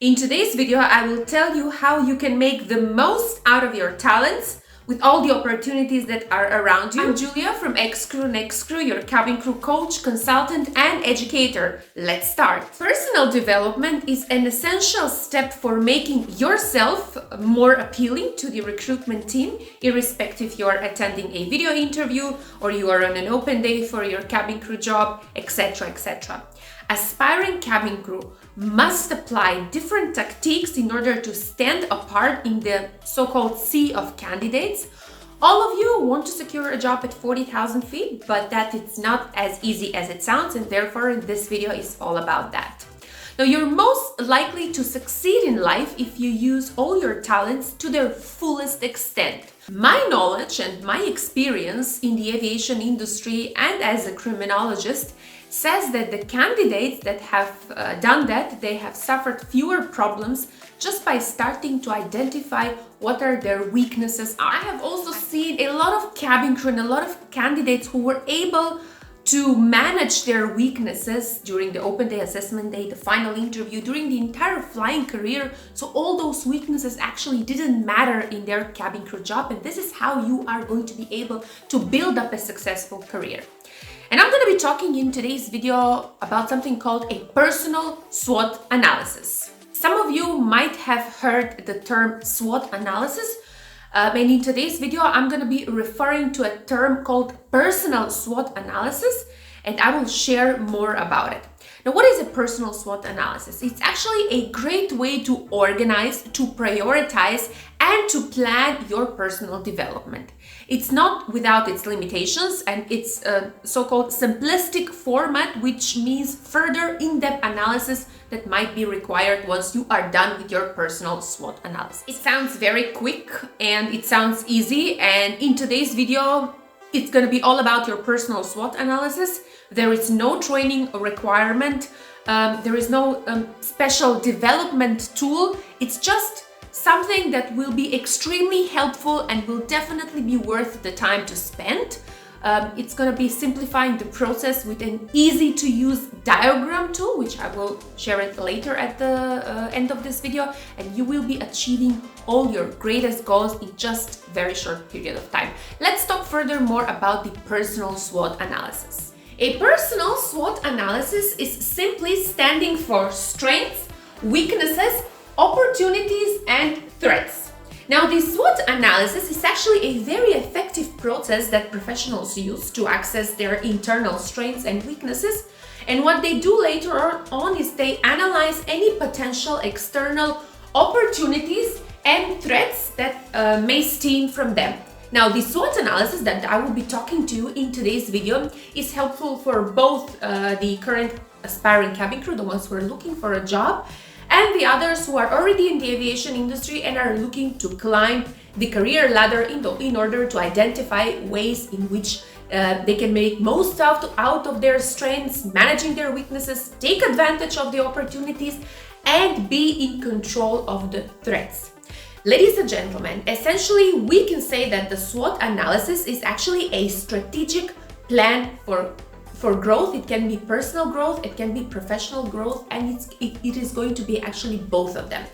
In today's video, I will tell you how you can make the most out of your talents with all the opportunities that are around you. I'm Julia from excrewnextcrew, your cabin crew coach, consultant, and educator. Let's start. Personal development is an essential step for making yourself more appealing to the recruitment team, irrespective if you're attending a video interview or you are on an open day for your cabin crew job, etc., etc. Aspiring cabin crew must apply different tactics in order to stand apart in the so-called sea of candidates. All of you want to secure a job at 40,000 feet, but that it's not as easy as it sounds, and therefore this video is all about that. Now, you're most likely to succeed in life if you use all your talents to their fullest extent. My knowledge and my experience in the aviation industry and as a criminologist says that the candidates that have done that, they have suffered fewer problems just by starting to identify what are their weaknesses are. I have also seen a lot of cabin crew and a lot of candidates who were able to manage their weaknesses during the open day, assessment day, the final interview, during the entire flying career. So all those weaknesses actually didn't matter in their cabin crew job, and this is how you are going to be able to build up a successful career. And I'm going to be talking in today's video about something called a personal SWOT analysis. Some of you might have heard the term SWOT analysis, and in today's video, I'm going to be referring to a term called personal SWOT analysis, and I will share more about it. Now, what is a personal SWOT analysis? It's actually a great way to organize, to prioritize, and to plan your personal development. It's not without its limitations, and it's a so-called simplistic format, which means further in-depth analysis that might be required once you are done with your personal SWOT analysis. It sounds very quick and it sounds easy, and in today's video, it's going to be all about your personal SWOT analysis. There is no training requirement. There is no special development tool. It's just something that will be extremely helpful and will definitely be worth the time to spend. It's going to be simplifying the process with an easy to use diagram tool, which I will share it later at the end of this video, and you will be achieving all your greatest goals in just a very short period of time. Let's talk furthermore about the personal SWOT analysis. A personal SWOT analysis is simply standing for strengths, weaknesses, opportunities, and threats. Now, the SWOT analysis is actually a very effective process that professionals use to access their internal strengths and weaknesses. And what they do later on is they analyze any potential external opportunities and threats that may stem from them. Now, the SWOT analysis that I will be talking to you in today's video is helpful for both the current aspiring cabin crew, the ones who are looking for a job, and the others who are already in the aviation industry and are looking to climb the career ladder in order to identify ways in which they can make most out of their strengths, managing their weaknesses, take advantage of the opportunities, and be in control of the threats. Ladies and gentlemen, essentially we can say that the SWOT analysis is actually a strategic plan for growth. It can be personal growth, it can be professional growth, and it is going to be actually both of them.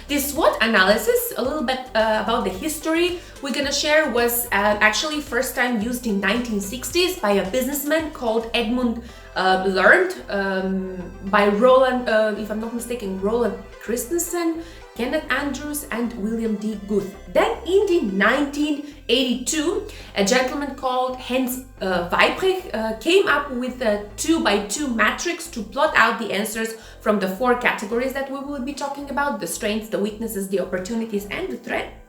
This SWOT analysis, a little bit about the history we're going to share, was actually first time used in 1960s by a businessman called Edmund Learned, by Roland, if I'm not mistaken, Roland Christensen, Kenneth Andrews, and William D. Guth. Then in the 1982, a gentleman called Hans Weibrecht came up with a 2x2 matrix to plot out the answers from the four categories that we will be talking about: the strengths, the weaknesses, the opportunities, and the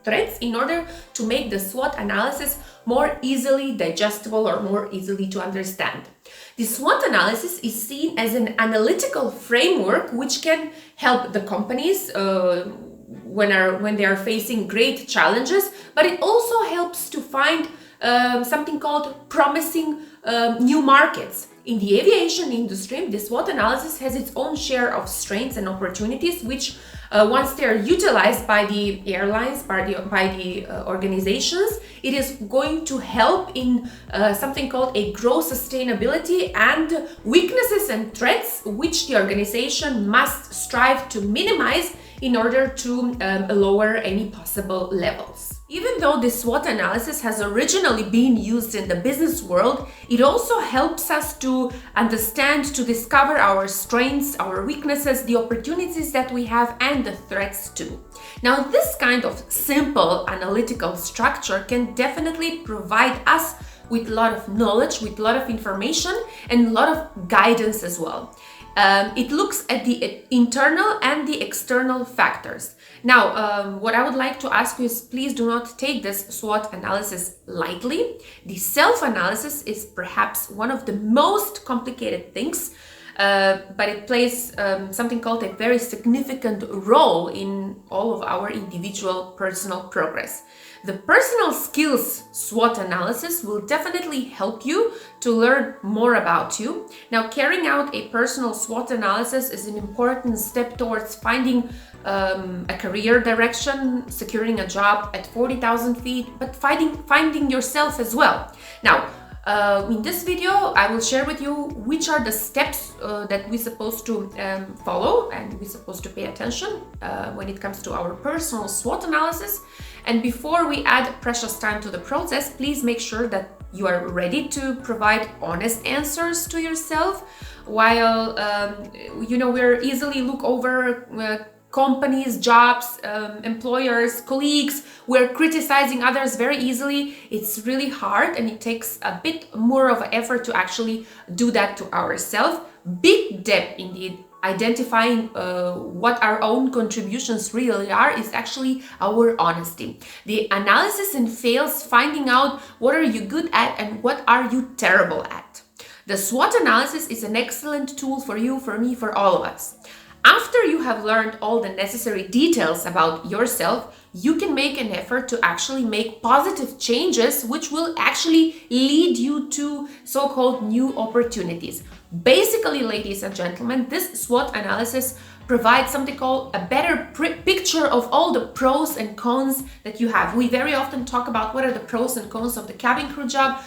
threats, in order to make the SWOT analysis more easily digestible or more easily to understand. The SWOT analysis is seen as an analytical framework which can help the companies when they are facing great challenges, but it also helps to find something called promising new markets. In the aviation industry, the SWOT analysis has its own share of strengths and opportunities, which once they are utilized by the airlines, by the organizations, it is going to help in something called a growth sustainability and weaknesses and threats, which the organization must strive to minimize in order to lower any possible levels. Even though the SWOT analysis has originally been used in the business world, it also helps us to understand, to discover our strengths, our weaknesses, the opportunities that we have, and the threats too. Now, this kind of simple analytical structure can definitely provide us with a lot of knowledge, with a lot of information, and a lot of guidance as well. It looks at the internal and the external factors. Now, what I would like to ask you is, please do not take this SWOT analysis lightly. The self-analysis is perhaps one of the most complicated things, but it plays something called a very significant role in all of our individual personal progress. The personal skills SWOT analysis will definitely help you to learn more about you. Now, carrying out a personal SWOT analysis is an important step towards finding a career direction, securing a job at 40,000 feet, but finding yourself as well. Now, in this video, I will share with you which are the steps that we're supposed to follow and we're supposed to pay attention when it comes to our personal SWOT analysis. And before we add precious time to the process, please make sure that you are ready to provide honest answers to yourself. While, we're easily look over companies, jobs, employers, colleagues, we're criticizing others very easily. It's really hard and it takes a bit more of an effort to actually do that to ourselves. Big depth indeed. Identifying what our own contributions really are is actually our honesty. The analysis entails finding out what are you good at and what are you terrible at. The SWOT analysis is an excellent tool for you, for me, for all of us. After you have learned all the necessary details about yourself, you can make an effort to actually make positive changes which will actually lead you to so-called new opportunities. Basically, ladies and gentlemen, this SWOT analysis provides something called a better picture of all the pros and cons that you have. We very often talk about what are the pros and cons of the cabin crew job,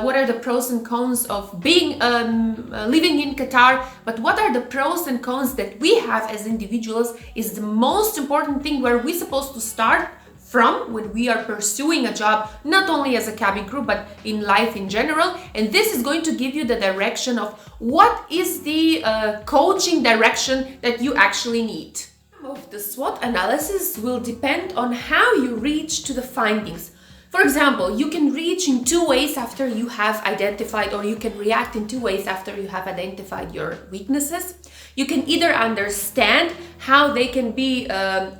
what are the pros and cons of being living in Qatar, but what are the pros and cons that we have as individuals is the most important thing where we're supposed to start from when we are pursuing a job, not only as a cabin crew, but in life in general. And this is going to give you the direction of what is the coaching direction that you actually need. Of the SWOT analysis will depend on how you reach to the findings. For example, you can reach in two ways after you have identified, or you can react in two ways after you have identified your weaknesses. You can either understand how they can be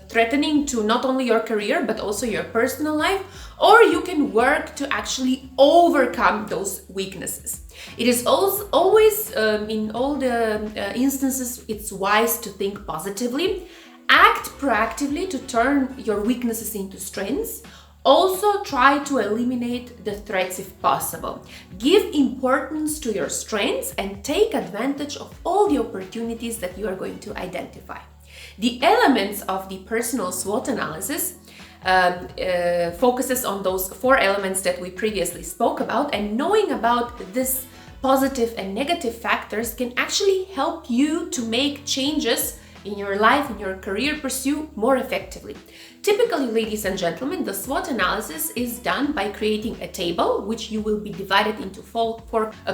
threatening to not only your career, but also your personal life, or you can work to actually overcome those weaknesses. It is also always, in all the instances, it's wise to think positively, act proactively to turn your weaknesses into strengths. Also, try to eliminate the threats if possible. Give importance to your strengths and take advantage of all the opportunities that you are going to identify. The elements of the personal SWOT analysis focuses on those four elements that we previously spoke about, and knowing about this positive and negative factors can actually help you to make changes in your life, in your career pursuit more effectively. Typically, ladies and gentlemen, the SWOT analysis is done by creating a table, which you will be divided into four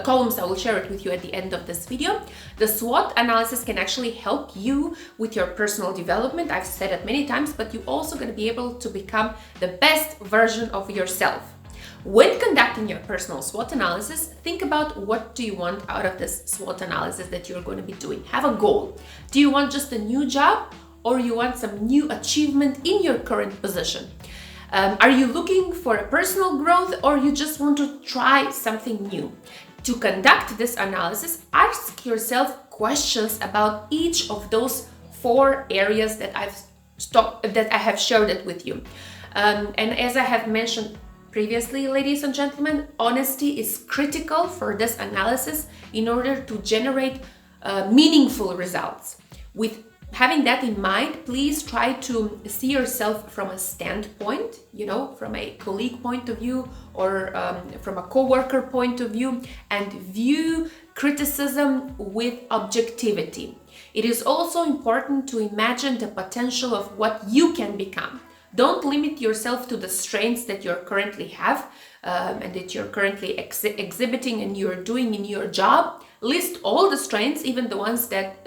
columns. I will share it with you at the end of this video. The SWOT analysis can actually help you with your personal development. I've said it many times, but you're also going to be able to become the best version of yourself. When conducting your personal SWOT analysis, think about what do you want out of this SWOT analysis that you're going to be doing. Have a goal. Do you want just a new job, or you want some new achievement in your current position? Are you looking for a personal growth, or you just want to try something new? To conduct this analysis, ask yourself questions about each of those four areas that I have shared it with you. And as I have mentioned previously, ladies and gentlemen, honesty is critical for this analysis in order to generate meaningful results. With having that in mind, please try to see yourself from a standpoint, from a colleague point of view, or from a co-worker point of view, and view criticism with objectivity. It is also important to imagine the potential of what you can become. Don't limit yourself to the strengths that you currently have and that you're currently exhibiting and you're doing in your job. List all the strengths, even the ones that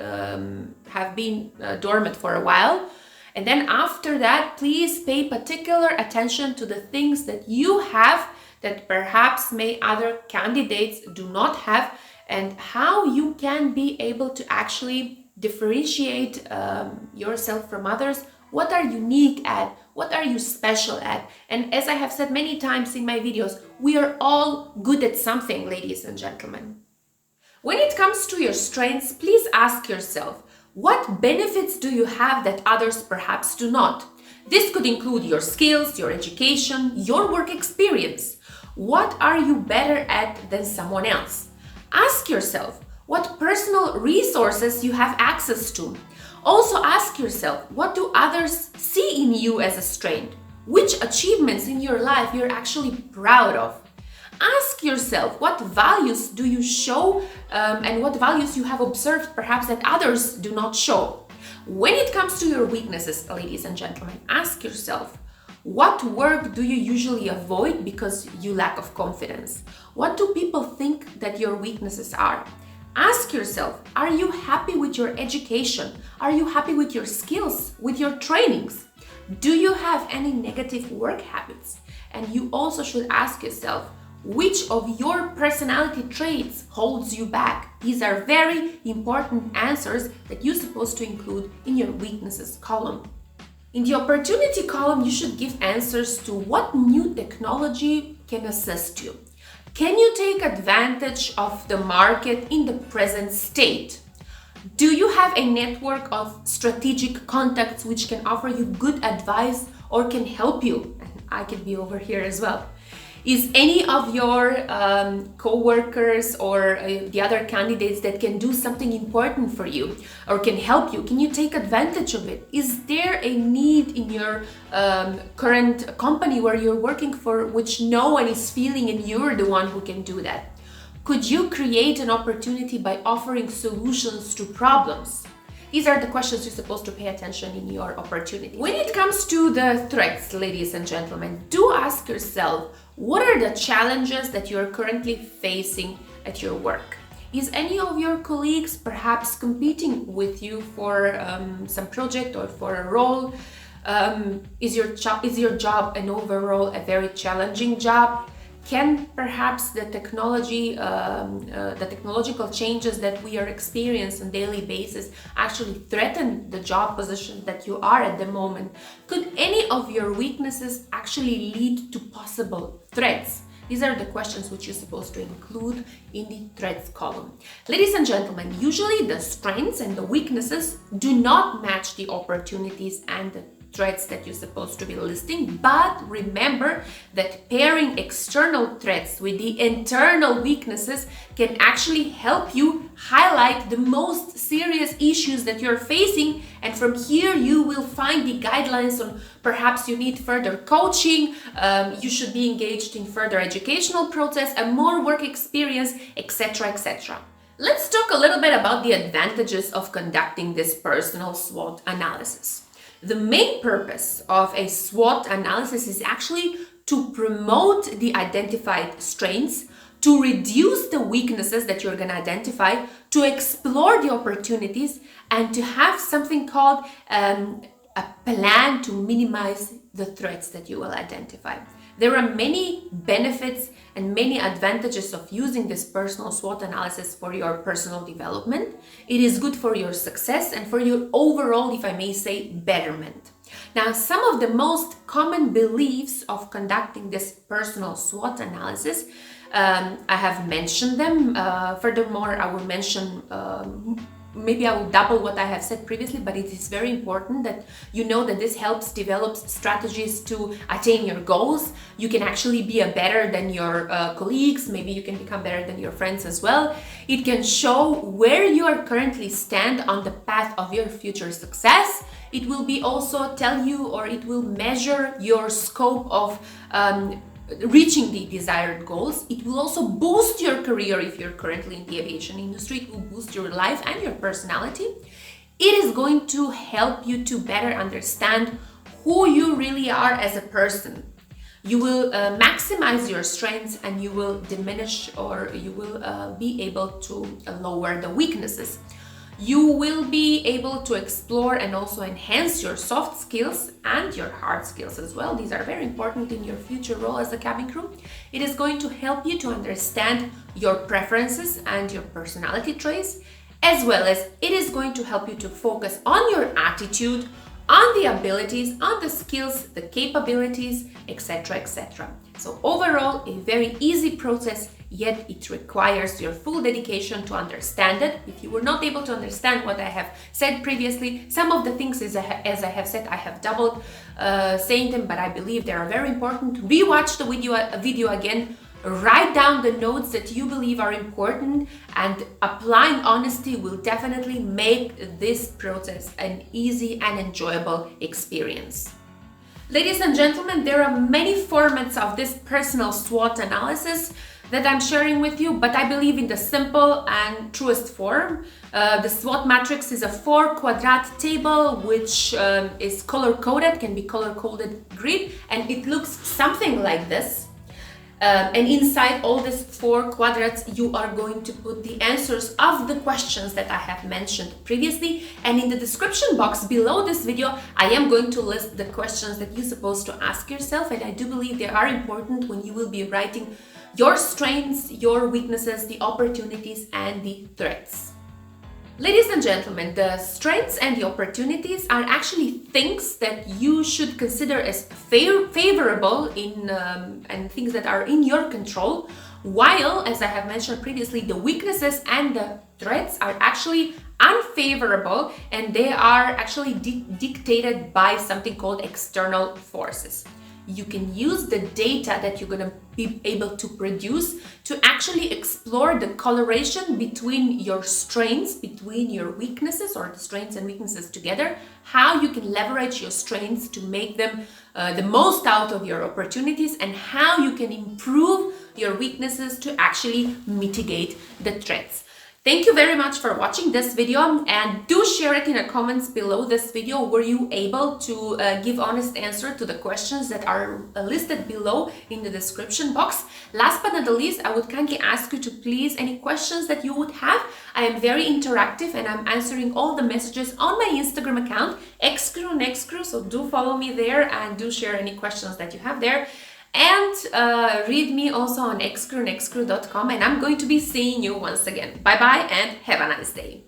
have been dormant for a while. And then after that, please pay particular attention to the things that you have that perhaps other candidates do not have, and how you can be able to actually differentiate yourself from others. What are you unique at? What are you special at? And as I have said many times in my videos, we are all good at something, ladies and gentlemen. When it comes to your strengths, please ask yourself, what benefits do you have that others perhaps do not? This could include your skills, your education, your work experience. What are you better at than someone else? Ask yourself what personal resources you have access to. Also ask yourself, what do others see in you as a strength? Which achievements in your life you're actually proud of? Ask yourself, what values do you show and what values you have observed perhaps that others do not show. When it comes to your weaknesses, ladies and gentlemen, ask yourself, what work do you usually avoid because you lack of confidence? What do people think that your weaknesses are? Ask yourself, are you happy with your education? Are you happy with your skills, with your trainings? Do you have any negative work habits? And you also should ask yourself, which of your personality traits holds you back? These are very important answers that you're supposed to include in your weaknesses column. In the opportunity column, you should give answers to what new technology can assist you. Can you take advantage of the market in the present state? Do you have a network of strategic contacts which can offer you good advice or can help you? And I can be over here as well. Is any of your co-workers or the other candidates that can do something important for you or can help you? Can you take advantage of it? Is there a need in your current company where you're working for which no one is feeling and you're the one who can do that? Could you create an opportunity by offering solutions to problems? These are the questions you're supposed to pay attention in your opportunity. When it comes to the threats, ladies and gentlemen, do ask yourself, what are the challenges that you're currently facing at your work? Is any of your colleagues perhaps competing with you for some project or for a role? Is your job an overall a very challenging job? Can perhaps the technological changes that we are experiencing on a daily basis actually threaten the job position that you are at the moment? Could any of your weaknesses actually lead to possible threats? These are the questions which you're supposed to include in the threats column. Ladies and gentlemen, usually the strengths and the weaknesses do not match the opportunities and the threats that you're supposed to be listing, but remember that pairing external threats with the internal weaknesses can actually help you highlight the most serious issues that you're facing, and from here you will find the guidelines on perhaps you need further coaching, you should be engaged in further educational process and more work experience, etc., etc. Let's talk a little bit about the advantages of conducting this personal SWOT analysis. The main purpose of a SWOT analysis is actually to promote the identified strengths, to reduce the weaknesses that you're going to identify, to explore the opportunities, and to have something called a plan to minimize the threats that you will identify. There are many benefits and many advantages of using this personal SWOT analysis for your personal development. It is good for your success and for your overall, if I may say, betterment. Now, some of the most common beliefs of conducting this personal SWOT analysis, I have mentioned them. Furthermore, I will mention maybe I will double what I have said previously, but it is very important that you know that this helps develop strategies to attain your goals. You can actually be better than your colleagues, maybe you can become better than your friends as well. It can show where you are currently stand on the path of your future success. It will be also tell you, or it will measure your scope of reaching the desired goals. It will also boost your career if you're currently in the aviation industry. It will boost your life and your personality. It is going to help you to better understand who you really are as a person. You will maximize your strengths and you will diminish, or you will be able to lower the weaknesses. You will be able to explore and also enhance your soft skills and your hard skills as well. These are very important in your future role as a cabin crew. It is going to help you to understand your preferences and your personality traits, as well as it is going to help you to focus on your attitude, on the abilities, on the skills, the capabilities, etc., etc. So overall, a very easy process, yet it requires your full dedication to understand it. If you were not able to understand what I have said previously, some of the things, as I have said, I have doubled saying them, but I believe they are very important. Rewatch the video again. Write down the notes that you believe are important, and applying honesty will definitely make this process an easy and enjoyable experience. Ladies and gentlemen, there are many formats of this personal SWOT analysis that I'm sharing with you, but I believe in the simple and truest form. The SWOT matrix is a 4-quadrat table which is color-coded, can be color-coded grid, and it looks something like this. And inside all these 4 quadrants, you are going to put the answers of the questions that I have mentioned previously. And in the description box below this video, I am going to list the questions that you're supposed to ask yourself. And I do believe they are important when you will be writing your strengths, your weaknesses, the opportunities, and the threats. Ladies and gentlemen, the strengths and the opportunities are actually things that you should consider as favorable and things that are in your control, while, as I have mentioned previously, the weaknesses and the threats are actually unfavorable, and they are actually dictated by something called external forces. You can use the data that you're going to be able to produce to actually explore the correlation between your strengths, between your weaknesses, or the strengths and weaknesses together, how you can leverage your strengths to make them the most out of your opportunities, and how you can improve your weaknesses to actually mitigate the threats. Thank you very much for watching this video, and do share it in the comments below this video. Were you able to give honest answer to the questions that are listed below in the description box? Last but not the least, I would kindly ask you to please, any questions that you would have. I am very interactive and I'm answering all the messages on my Instagram account, excrewnextcrew, so do follow me there and do share any questions that you have there. And read me also on excrewnextcrew.com, and I'm going to be seeing you once again. Bye bye and have a nice day.